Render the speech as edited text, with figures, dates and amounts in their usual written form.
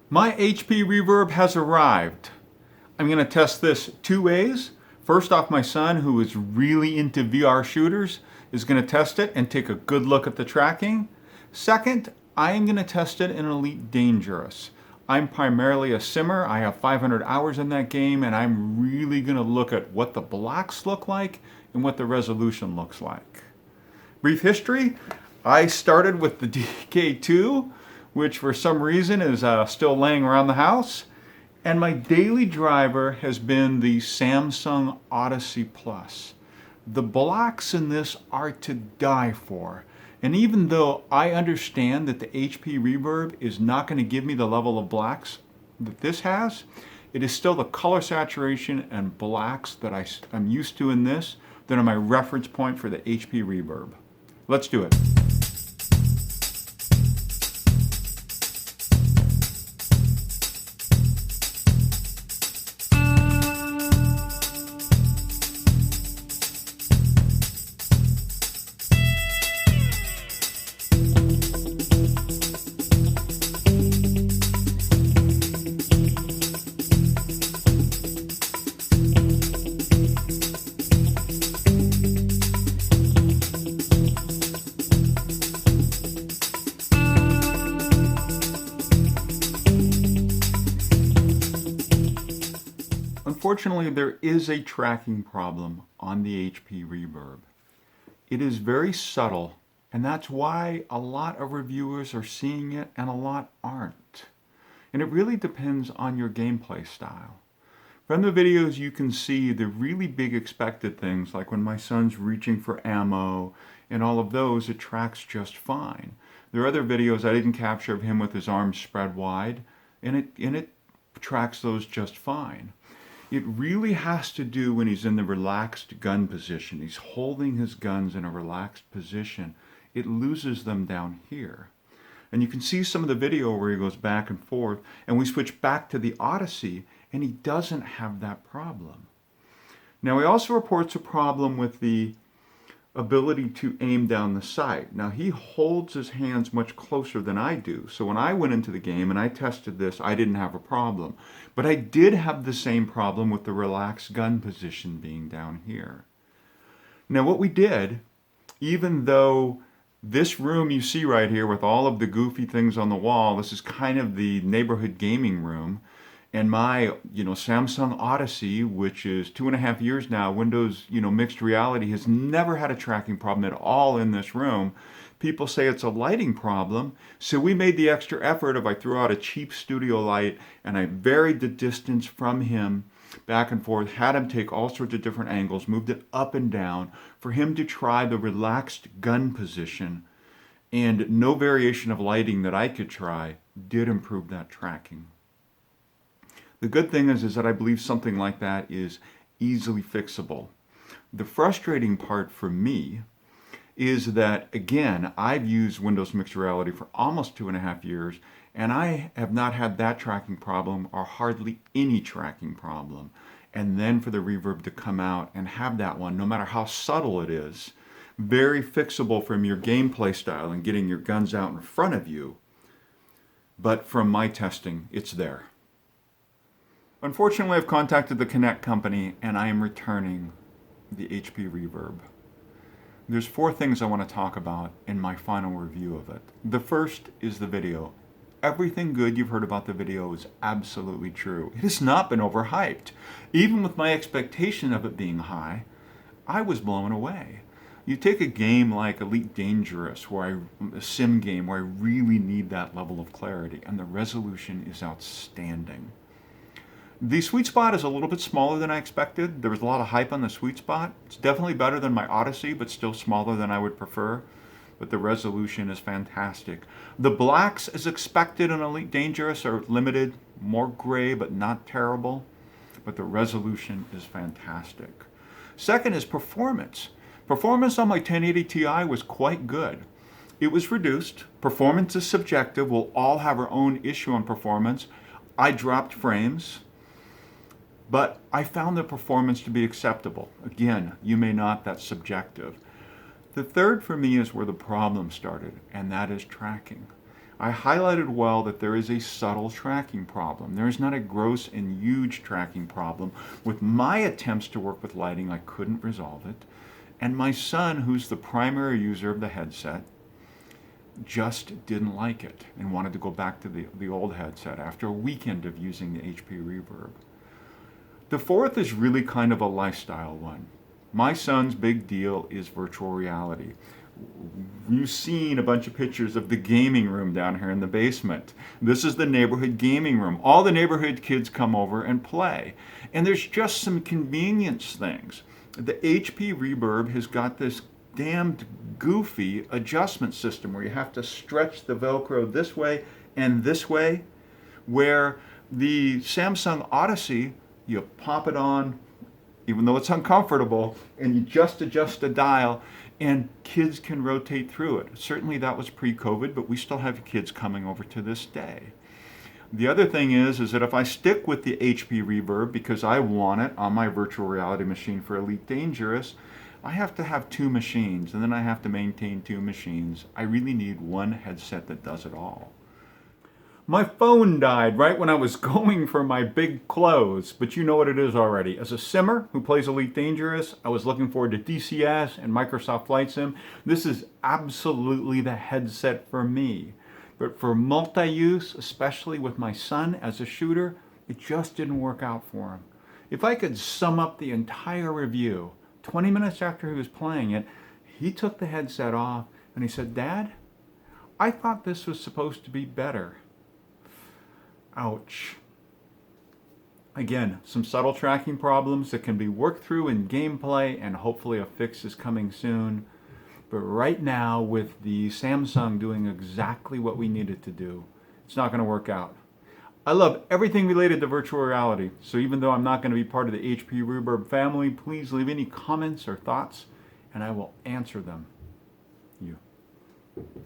My HP Reverb has arrived. I'm going to test this two ways. First off, my son, who is really into VR shooters, is going to test it and take a good look at the tracking. Second, I am going to test it in Elite Dangerous. I'm primarily a simmer. I have 500 hours in that game, and I'm really going to look at what the blocks look like and what the resolution looks like. Brief history, I started with the DK2, which for some reason is still laying around the house. And my daily driver has been the Samsung Odyssey Plus. The blocks in this are to die for. And even though I understand that the HP Reverb is not going to give me the level of blacks that this has, it is still the color saturation and blacks that I'm used to in this that are my reference point for the HP Reverb. Let's do it. Unfortunately, there is a tracking problem on the HP Reverb. It is very subtle, and that's why a lot of reviewers are seeing it and a lot aren't. And it really depends on your gameplay style. From the videos you can see the really big expected things, like when my son's reaching for ammo and all of those, it tracks just fine. There are other videos I didn't capture of him with his arms spread wide, and it tracks those just fine. It really has to do when he's in the relaxed gun position. He's holding his guns in a relaxed position. It loses them down here. And you can see some of the video where he goes back and forth, and we switch back to the Odyssey, and he doesn't have that problem. Now, he also reports a problem with the ability to aim down the sight. Now, he holds his hands much closer than I do. So when I went into the game and I tested this, I didn't have a problem. But I did have the same problem with the relaxed gun position being down here. Now, what we did, even though this room you see right here with all of the goofy things on the wall, this is kind of the neighborhood gaming room. And my, Samsung Odyssey, which is 2.5 years now, Windows, mixed reality, has never had a tracking problem at all in this room. People say it's a lighting problem, so we made the extra effort of I threw out a cheap studio light and I varied the distance from him back and forth, had him take all sorts of different angles, moved it up and down for him to try the relaxed gun position, and no variation of lighting that I could try did improve that tracking. The good thing is that I believe something like that is easily fixable. The frustrating part for me is that, again, I've used Windows Mixed Reality for almost 2.5 years, and I have not had that tracking problem or hardly any tracking problem. And then for the Reverb to come out and have that one, no matter how subtle it is, very fixable from your gameplay style and getting your guns out in front of you. But from my testing, it's there. Unfortunately, I've contacted the Connect company and I am returning the HP Reverb. There's 4 things I want to talk about in my final review of it. The first is the video. Everything good you've heard about the video is absolutely true. It has not been overhyped. Even with my expectation of it being high, I was blown away. You take a game like Elite Dangerous, a sim game where I really need that level of clarity, and the resolution is outstanding. The sweet spot is a little bit smaller than I expected. There was a lot of hype on the sweet spot. It's definitely better than my Odyssey, but still smaller than I would prefer. But the resolution is fantastic. The blacks, as expected in Elite Dangerous, are limited, more gray, but not terrible. But the resolution is fantastic. Second is performance. Performance on my 1080 Ti was quite good. It was reduced. Performance is subjective. We'll all have our own issue on performance. I dropped frames. But I found the performance to be acceptable. Again, you may not, that's subjective. The third for me is where the problem started, and that is tracking. I highlighted well that there is a subtle tracking problem. There is not a gross and huge tracking problem. With my attempts to work with lighting, I couldn't resolve it. And my son, who's the primary user of the headset, just didn't like it and wanted to go back to the old headset after a weekend of using the HP Reverb. The fourth is really kind of a lifestyle one. My son's big deal is virtual reality. You've seen a bunch of pictures of the gaming room down here in the basement. This is the neighborhood gaming room. All the neighborhood kids come over and play. And there's just some convenience things. The HP Reverb has got this damned goofy adjustment system where you have to stretch the Velcro this way and this way, where the Samsung Odyssey, you pop it on, even though it's uncomfortable, and you just adjust the dial, and kids can rotate through it. Certainly that was pre-COVID, but we still have kids coming over to this day. The other thing is that if I stick with the HP Reverb because I want it on my virtual reality machine for Elite Dangerous, I have to have two machines, and then I have to maintain two machines. I really need one headset that does it all. My phone died right when I was going for my big close, but you know what it is already. As a simmer who plays Elite Dangerous, I was looking forward to DCS and Microsoft Flight Sim. This is absolutely the headset for me. But for multi-use, especially with my son as a shooter, it just didn't work out for him. If I could sum up the entire review, 20 minutes after he was playing it, he took the headset off and he said, "Dad, I thought this was supposed to be better." Ouch. Again, some subtle tracking problems that can be worked through in gameplay, and hopefully a fix is coming soon. But right now, with the Samsung doing exactly what we needed to do, it's not going to work out. I love everything related to virtual reality, so even though I'm not going to be part of the HP Reverb family, please leave any comments or thoughts, and I will answer them. You.